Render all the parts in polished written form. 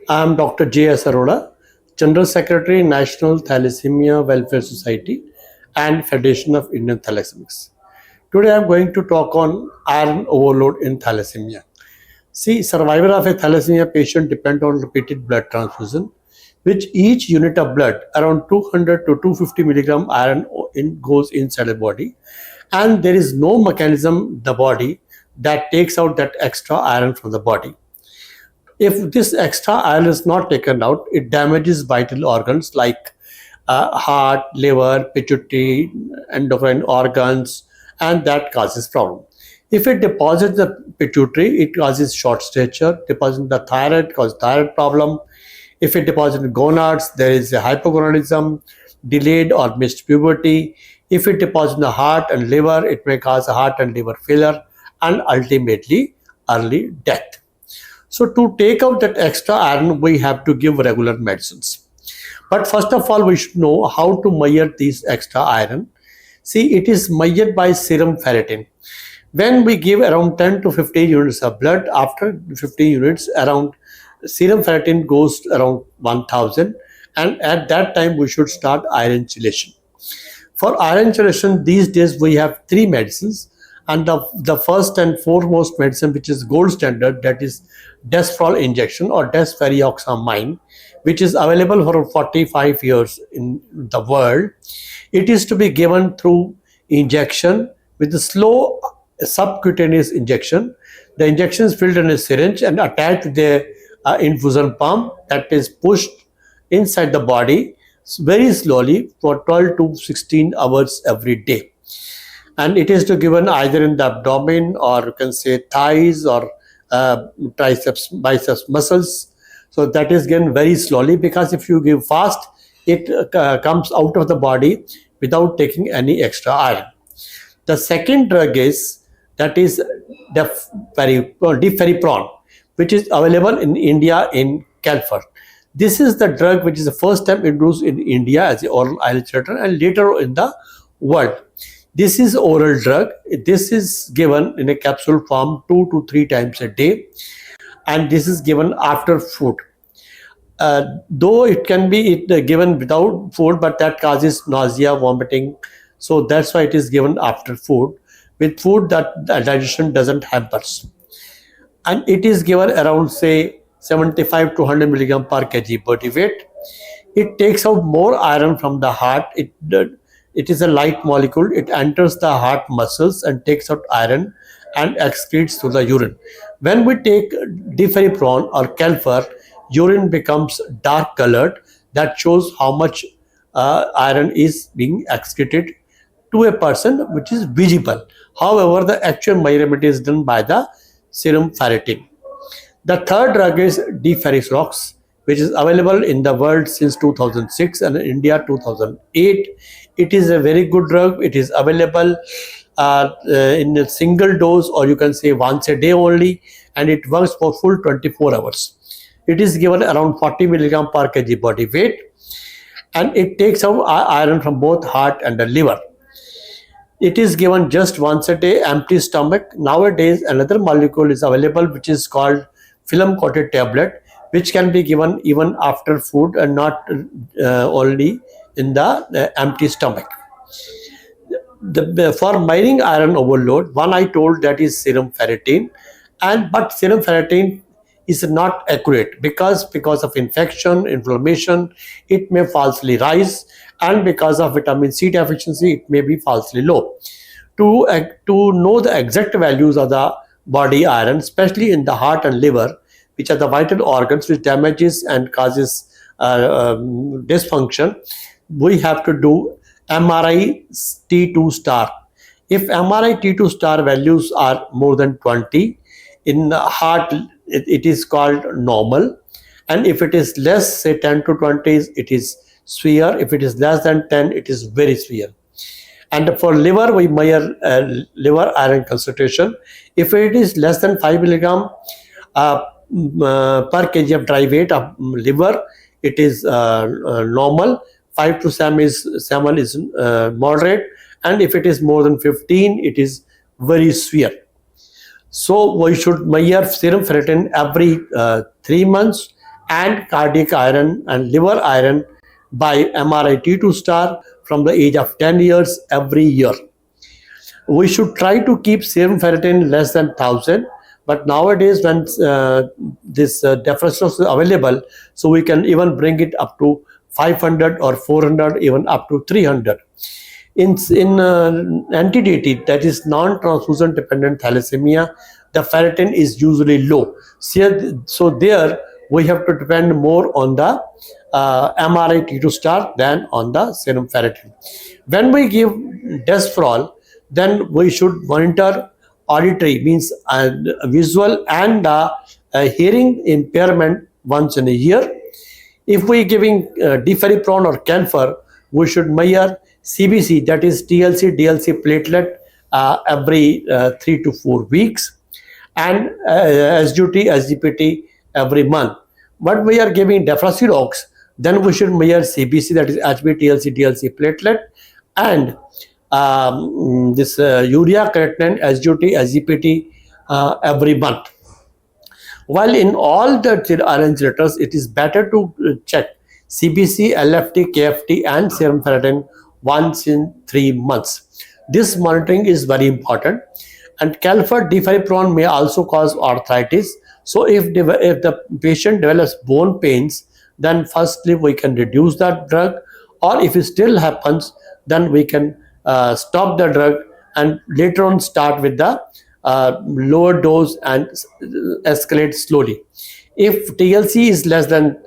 I am Dr. J.S. Arora, General Secretary, National Thalassemia Welfare Society and Federation of Indian Thalassemics. Today I am going to talk on iron overload in thalassemia. See, survival of a thalassemia patient depend on repeated blood transfusion, which each unit of blood, around 200 to 250 milligram iron goes inside the body, and there is no mechanism in the body that takes out that extra iron from the body. If this extra iron is not taken out, it damages vital organs like heart, liver, pituitary, endocrine organs, and that causes problem. If it deposits the pituitary, it causes short stature. Deposits the thyroid, causes thyroid problem. If it deposits in gonads, there is a hypogonadism, delayed or missed puberty. If it deposits in the heart and liver, it may cause a heart and liver failure and ultimately early death. So to take out that extra iron, we have to give regular medicines. But first of all, we should know how to measure this extra iron. See, it is measured by serum ferritin. When we give around 10 to 15 units of blood, after 15 units, around serum ferritin goes to around 1000, and at that time we should start iron chelation. For iron chelation, these days we have three medicines, and the first and foremost medicine, which is gold standard, that is Desferal injection or desferrioxamine, which is available for 45 years in the world. It is to be given through injection with a slow subcutaneous injection. The injection is filled in a syringe and attached to the infusion pump that is pushed inside the body very slowly for 12 to 16 hours every day. And it is to given either in the abdomen, or you can say thighs, or triceps, biceps muscles. So that is given very slowly, because if you give fast, it comes out of the body without taking any extra iron. The second drug is Deferiprone, which is available in India in Calfer. This is the drug which is the first time introduced in India as an oral iron chelation and later in the world. This is oral drug. This is given in a capsule form 2 to 3 times a day, and this is given after food. Though it can be given without food, but that causes nausea, vomiting. So that's why it is given after food. With food, that digestion doesn't hampers. And it is given around, say, 75 to 100 milligram per kg body weight. It takes out more iron from the heart. It is a light molecule. It enters the heart muscles and takes out iron and excretes through the urine. When we take Deferiprone or Calfer, urine becomes dark colored. That shows how much iron is being excreted to a person, which is visible. However, the actual measurement is done by the serum ferritin. The third drug is Deferritrox, which is available in the world since 2006 and in India 2008. It is a very good drug. It is available in a single dose, or you can say once a day only, and it works for full 24 hours. It is given around 40 milligram per kg body weight, and it takes out iron from both heart and the liver. It is given just once a day, empty stomach. Nowadays, another molecule is available which is called film coated tablet, which can be given even after food and not only in the empty stomach. For measuring iron overload, one I told, that is serum ferritin, but serum ferritin is not accurate because of infection, inflammation, it may falsely rise, and because of vitamin C deficiency, it may be falsely low. To know the exact values of the body iron, especially in the heart and liver, which are the vital organs which damages and causes dysfunction, we have to do MRI T2 star. If MRI T2 star values are more than 20, in the heart it is called normal, and if it is less, say 10 to 20, it is severe. If it is less than 10, it is very severe. And for liver, we measure liver iron concentration. If it is less than 5 milligram per kg of dry weight of liver, it is normal. 5 to 7 is moderate, and if it is more than 15, it is very severe. So we should measure serum ferritin every 3 months and cardiac iron and liver iron by MRI T2 star from the age of 10 years every year. We should try to keep serum ferritin less than 1000, but nowadays when this deferoxamine is available, so we can even bring it up to 500 or 400, even up to 300. In NTDT, that is non-transfusion dependent thalassemia, the ferritin is usually low. So there we have to depend more on the MRI T2 star than on the serum ferritin. When we give desferol, then we should monitor auditory, means visual and hearing impairment once in a year. If we giving deferriprone or camphor, we should measure CBC, that is TLC, DLC platelet every 3 to 4 weeks, and SGT, SGPT every month. But we are giving deferoxirox, then we should measure CBC, that is HB, TLC, DLC platelet, and this urea, creatinine, SGT, SGPT every month. While in all the RNC letters, it is better to check CBC, LFT, KFT, and serum ferritin once in 3 months. This monitoring is very important. And camphor deferriprone may also cause arthritis. So if the patient develops bone pains, then firstly we can reduce that drug, or if it still happens, then we can stop the drug and later on start with the lower dose and escalate slowly. If TLC is less than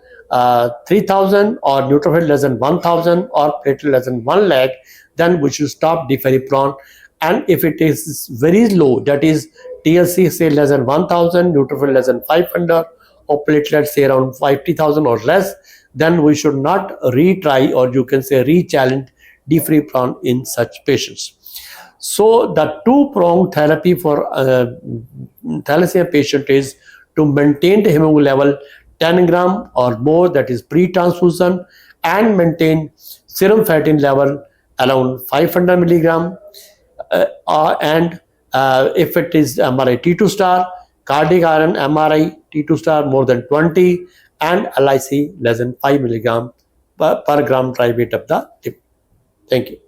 3000 or neutrophil less than 1000 or platelet less than 1 lakh, then we should stop deferriprone. And if it is very low, that is TLC say less than 1000, neutrophil less than 500, or platelets say around 50,000 or less, then we should not retry, or you can say re-challenge deferriprone in such patients. So the two-pronged therapy for thalassemia patient is to maintain the hemoglobin level 10 gram or more, that is pre-transfusion, and maintain serum ferritin level around 500 milligram, and if it is MRI T2 star, cardiac iron MRI T2 star more than 20, and LIC less than 5 milligram per gram dry weight of the tip. Thank you.